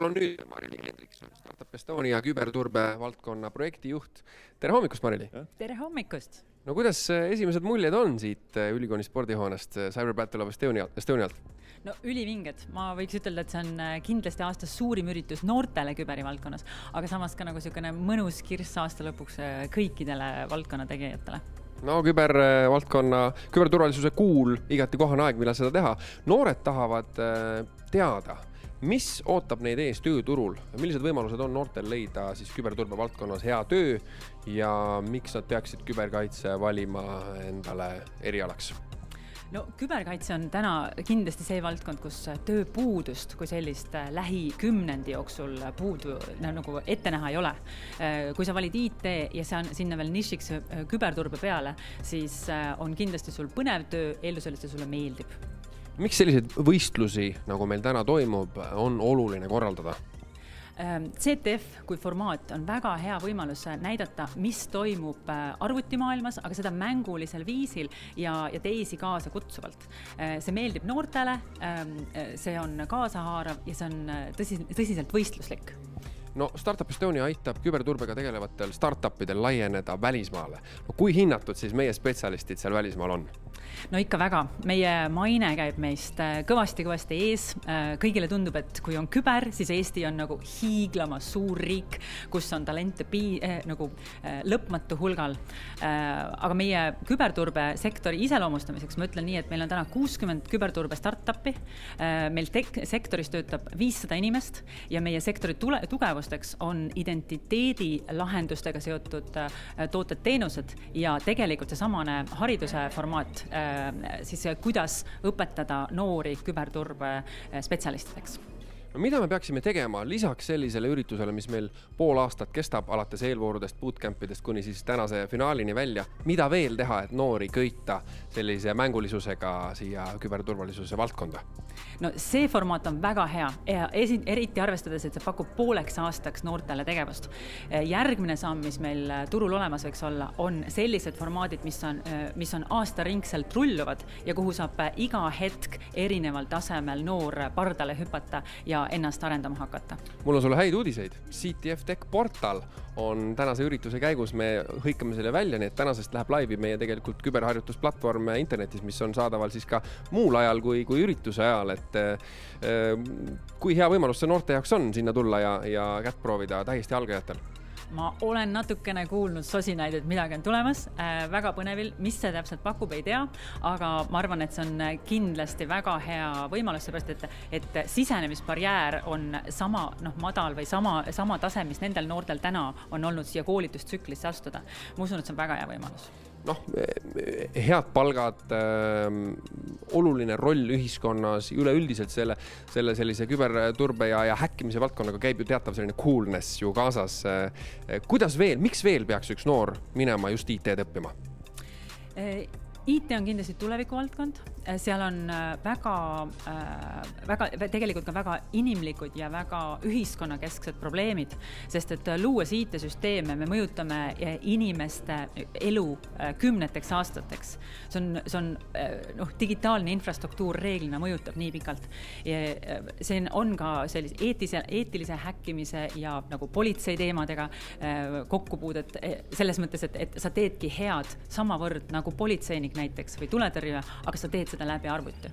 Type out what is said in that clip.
Minul on nüüd Marili Hendrikson, Startup Estonia küberturbe valdkonna projektijuht. Tere hommikust, Marili! Tere hommikust! No kuidas esimesed muljed on siit ülikooli spordihoonest Cyber Battle of Estonialt? No ülivinged. Ma võiks ütelda, et see on kindlasti aastas suurim üritus noortele küberi valdkonnas, aga samas ka nagu selline mõnus kirss aasta lõpuks kõikidele valdkonna tegijatele. No küberturvalisuse kuul igati kohane aeg, millal seda teha. Noored tahavad teada, mis ootab neid ees tööturul, millised võimalused on noortel leida siis küberturbe valdkonnas hea töö ja miks nad peaksid küberkaitse valima endale erialaks? No küberkaitse on täna kindlasti see valdkond, kus tööpuudust kui sellist lähikümnendi jooksul puudu nagu ette näha ei ole. Kui sa valid IT ja sinna veel nišiks küberturbe peale, siis on kindlasti sul põnev töö, eeldusel, et see sulle meeldib. Miks selliseid võistlusi, nagu meil täna toimub, on oluline korraldada? CTF kui formaat on väga hea võimalus näidata, mis toimub arvutimaailmas, aga seda mängulisel viisil ja teisi kaasa kutsuvalt. See meeldib noortele, see on kaasahaarav ja see on tõsiselt võistluslik. No Startup Estonia aitab küberturbega tegelevatel startupidel laieneda välismaale. No kui hinnatud siis meie spetsialistid seal välismaal on? No ikka väga. Meie maine käib meist kõvasti ees. Kõigile tundub, et kui on küber, siis Eesti on nagu hiiglama suur riik, kus on talente nagu lõpmatu hulgal. Aga meie küberturbe sektori iseloomustamiseks ma ütlen nii, et meil on täna 60 küberturbe startupi. Meil sektoris töötab 500 inimest ja meie sektori tugevusteks on identiteedi lahendustega seotud tooted-teenused ja tegelikult see samane hariduse formaat, siis kuidas õpetada noori küberturbe spetsialistideks. No mida me peaksime tegema lisaks sellisele üritusele, mis meil pool aastat kestab alates eelvoorudest, bootcampidest kuni siis tänase finaalini välja? Mida veel teha, et noori köita sellise mängulisusega siia küberturvalisuse valdkonda? No see formaat on väga hea, eriti arvestades, et see pakub pooleks aastaks noortele tegevust. Järgmine samm, mis meil turul olemas võiks olla, on sellised formaadid, mis on aastaringselt rulluvad ja kuhu saab iga hetk erineval tasemel noor pardale hüpata ja ennast arendama hakata. Mul on sulle häid uudiseid. CTF Tech portal on tänase ürituse käigus, me hõikame selle välja, nii et tänasest läheb laivi meie tegelikult küberharjutusplatvorm internetis, mis on saadaval siis ka muul ajal kui ürituse ajal, et kui hea võimalus see noorte jaoks on sinna tulla ja kätt proovida täiesti algajatel? Ma olen natukene kuulnud sosinaid, et midagi on tulemas, väga põnevil, mis see täpselt pakub, ei tea, aga ma arvan, et see on kindlasti väga hea võimalus, seepärast, et sisenemisbarjäär on sama madal või sama tase, mis nendel noortel täna on olnud siia koolitustsüklisse astuda. Ma usun, et see on väga hea võimalus. Head palgad, oluline roll ühiskonnas, üleüldiselt sellise küberturbe ja häkkimise valdkonnaga käib ju teatav selline coolness ju kaasas. Miks veel peaks üks noor minema just IT-d õppima? IT on kindlasti tuleviku valdkond, seal on tegelikult ka väga inimlikud ja väga ühiskonnakesksed probleemid, sest et luues IT-süsteeme me mõjutame inimeste elu kümneteks aastateks. See on digitaalne infrastruktuur reeglina mõjutab nii pikalt. See on ka sellise eetilise häkkimise ja nagu politsei teemadega kokkupuudet selles mõttes, et sa teedki head samavõrd nagu politseinik näiteks või tuletõrje, aga sa teed seda läbi arvuti.